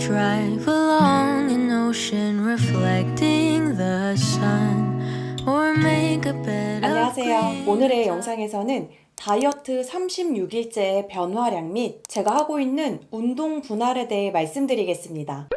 drive along an ocean reflecting the sun or make a bed of 안녕하세요. green. 오늘의 영상에서는 다이어트 36일째의 변화량 및 제가 하고 있는 운동 분할에 대해 말씀드리겠습니다.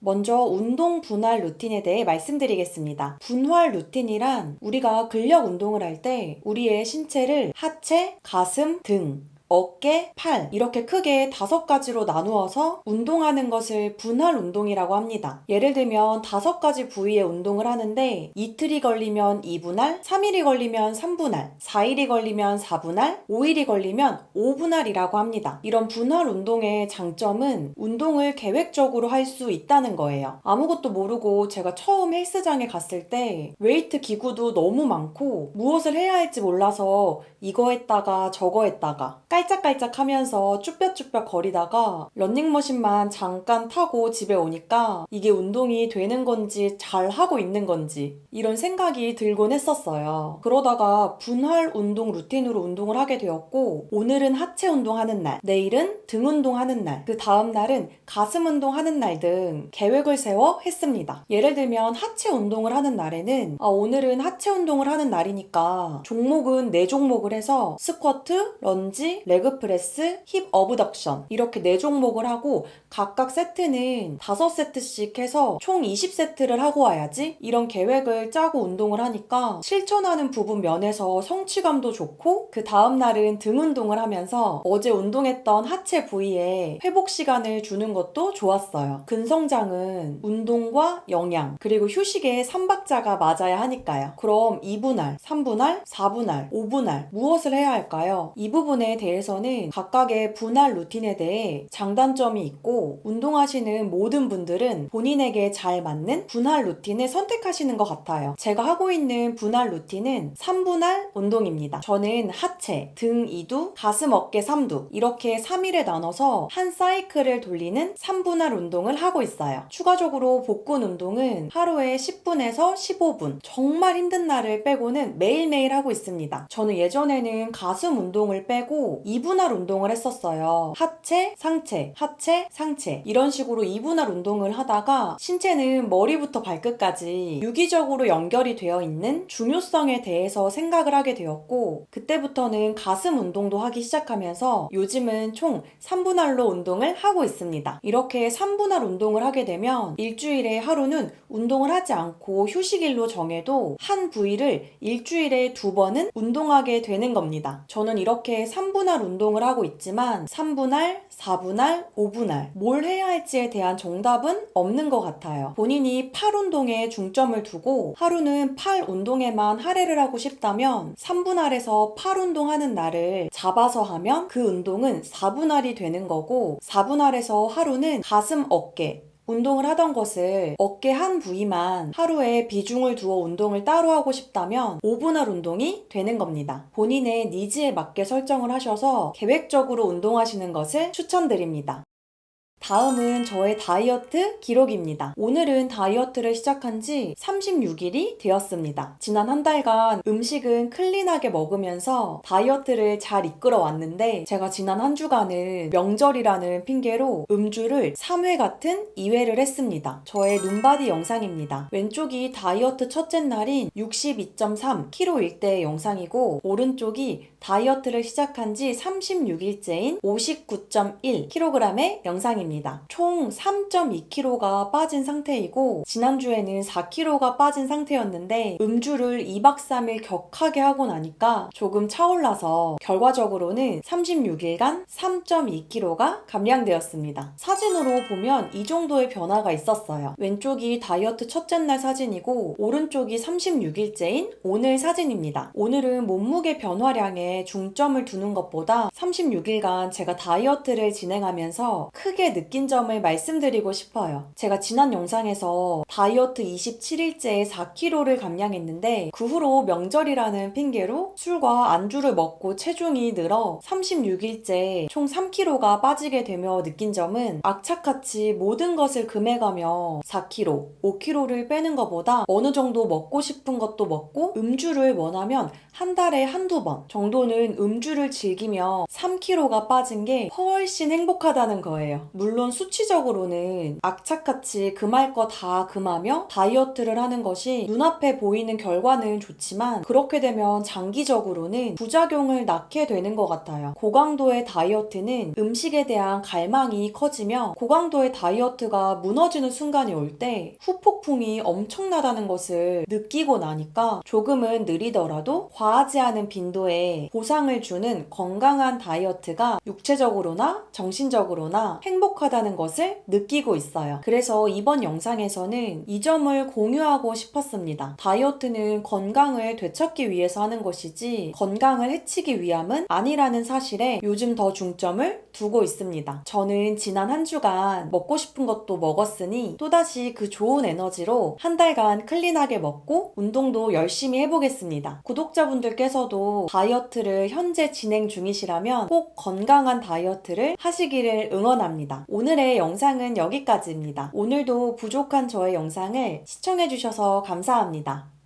먼저 운동 분할 루틴에 대해 말씀드리겠습니다. 분할 루틴이란 우리가 근력 운동을 할 때 우리의 신체를 하체, 가슴, 등, 어깨, 팔 이렇게 크게 5가지로 나누어서 운동하는 것을 분할 운동이라고 합니다. 예를 들면 5가지 부위의 운동을 하는데 이틀이 걸리면 2분할, 3일이 걸리면 3분할, 4일이 걸리면 4분할, 5일이 걸리면 5분할이라고 합니다. 이런 분할 운동의 장점은 운동을 계획적으로 할 수 있다는 거예요. 아무것도 모르고 제가 처음 헬스장에 갔을 때 웨이트 기구도 너무 많고 무엇을 해야 할지 몰라서 이거 했다가 저거 했다가 깔짝깔짝 하면서 쭈뼛쭈뼛 거리다가 런닝머신만 잠깐 타고 집에 오니까 이게 운동이 되는 건지 잘 하고 있는 건지 이런 생각이 들곤 했었어요. 그러다가 분할 운동 루틴으로 운동을 하게 되었고 오늘은 하체 운동하는 날, 내일은 등 운동하는 날, 그 다음 날은 가슴 운동하는 날 등 계획을 세워 했습니다. 예를 들면 하체 운동을 하는 날에는 오늘은 하체 운동을 하는 날이니까 종목은 4종목을 해서 스쿼트, 런지, 레그 프레스, 힙 어브덕션 이렇게 4종목을 하고 각각 세트는 5세트씩 해서 총 20세트를 하고 와야지 이런 계획을 짜고 운동을 하니까 실천하는 부분 면에서 성취감도 좋고 그 다음 날은 등 운동을 하면서 어제 운동했던 하체 부위에 회복 시간을 주는 것도 좋았어요. 근성장은 운동과 영양 그리고 휴식의 3박자가 맞아야 하니까요. 그럼 2분할, 3분할, 4분할, 5분할 무엇을 해야 할까요? 이 부분에 대해서는 각각의 분할 루틴에 대해 장단점이 있고 운동하시는 모든 분들은 본인에게 잘 맞는 분할 루틴을 선택하시는 것 같아요. 제가 하고 있는 분할 루틴은 3분할 운동입니다. 저는 하체, 등 2두, 가슴, 어깨 3두 이렇게 3일에 나눠서 한 사이클을 돌리는 3분할 운동을 하고 있어요. 추가적으로 복근 운동은 하루에 10분에서 15분 정말 힘든 날을 빼고는 매일매일 하고 있습니다. 저는 예전에는 가슴 운동을 빼고 2분할 운동을 했었어요. 하체, 상체, 하체, 상체 이런 식으로 2분할 운동을 하다가 신체는 머리부터 발끝까지 유기적으로 연결이 되어 있는 중요성에 대해서 생각을 하게 되었고 그때부터는 가슴 운동도 하기 시작하면서 요즘은 총 3분할로 운동을 하고 있습니다. 이렇게 3분할 운동을 하게 되면 일주일에 하루는 운동을 하지 않고 휴식일로 정해도 한 부위를 일주일에 2번은 운동하게 되는 겁니다. 저는 이렇게 3분할 운동을 하고 있지만 3분할, 4분할, 5분할 뭘 해야 할지에 대한 정답은 없는 것 같아요. 본인이 팔 운동에 중점을 두고 하루는 팔 운동에만 할애를 하고 싶다면 3분할에서 팔 운동하는 날을 잡아서 하면 그 운동은 4분할이 되는 거고 4분할에서 하루는 가슴, 어깨 운동을 하던 것을 어깨 한 부위만 하루에 비중을 두어 운동을 따로 하고 싶다면 5분할 운동이 되는 겁니다. 본인의 니즈에 맞게 설정을 하셔서 계획적으로 운동하시는 것을 추천드립니다. 다음은 저의 다이어트 기록입니다. 오늘은 다이어트를 시작한 지 36일이 되었습니다. 지난 한 달간 음식은 클린하게 먹으면서 다이어트를 잘 이끌어 왔는데 제가 지난 한 주간은 명절이라는 핑계로 음주를 3회 같은 2회를 했습니다. 저의 눈바디 영상입니다. 왼쪽이 다이어트 첫째 날인 62.3kg일 때의 영상이고 오른쪽이 다이어트를 시작한 지 36일째인 59.1kg의 영상입니다. 총 3.2kg가 빠진 상태이고 지난주에는 4kg가 빠진 상태였는데 음주를 2박 3일 격하게 하고 나니까 조금 차올라서 결과적으로는 36일간 3.2kg가 감량되었습니다. 사진으로 보면 이 정도의 변화가 있었어요. 왼쪽이 다이어트 첫째 날 사진이고 오른쪽이 36일째인 오늘 사진입니다. 오늘은 몸무게 변화량에 중점을 두는 것보다 36일간 제가 다이어트를 진행하면서 크게 느낀 점을 말씀드리고 싶어요. 제가 지난 영상에서 다이어트 27일째에 4kg를 감량했는데 그 후로 명절이라는 핑계로 술과 안주를 먹고 체중이 늘어 36일째 총 3kg가 빠지게 되며 느낀 점은 악착같이 모든 것을 금해가며 4kg, 5kg를 빼는 것보다 어느 정도 먹고 싶은 것도 먹고 음주를 원하면 한 달에 한두 번 정도 이로는 음주를 즐기며 3kg가 빠진 게 훨씬 행복하다는 거예요. 물론 수치적으로는 악착같이 금할 거 다 금하며 다이어트를 하는 것이 눈앞에 보이는 결과는 좋지만 그렇게 되면 장기적으로는 부작용을 낳게 되는 것 같아요. 고강도의 다이어트는 음식에 대한 갈망이 커지며 고강도의 다이어트가 무너지는 순간이 올 때 후폭풍이 엄청나다는 것을 느끼고 나니까 조금은 느리더라도 과하지 않은 빈도에 보상을 주는 건강한 다이어트가 육체적으로나 정신적으로나 행복하다는 것을 느끼고 있어요. 그래서 이번 영상에서는 이 점을 공유하고 싶었습니다. 다이어트는 건강을 되찾기 위해서 하는 것이지 건강을 해치기 위함은 아니라는 사실에 요즘 더 중점을 두고 있습니다. 저는 지난 한 주간 먹고 싶은 것도 먹었으니 또다시 그 좋은 에너지로 한 달간 클린하게 먹고 운동도 열심히 해보겠습니다. 구독자분들께서도 다이어트를 현재 진행 중이시라면 꼭 건강한 다이어트를 하시기를 응원합니다. 오늘의 영상은 여기까지입니다. 오늘도 부족한 저의 영상을 시청해주셔서 감사합니다.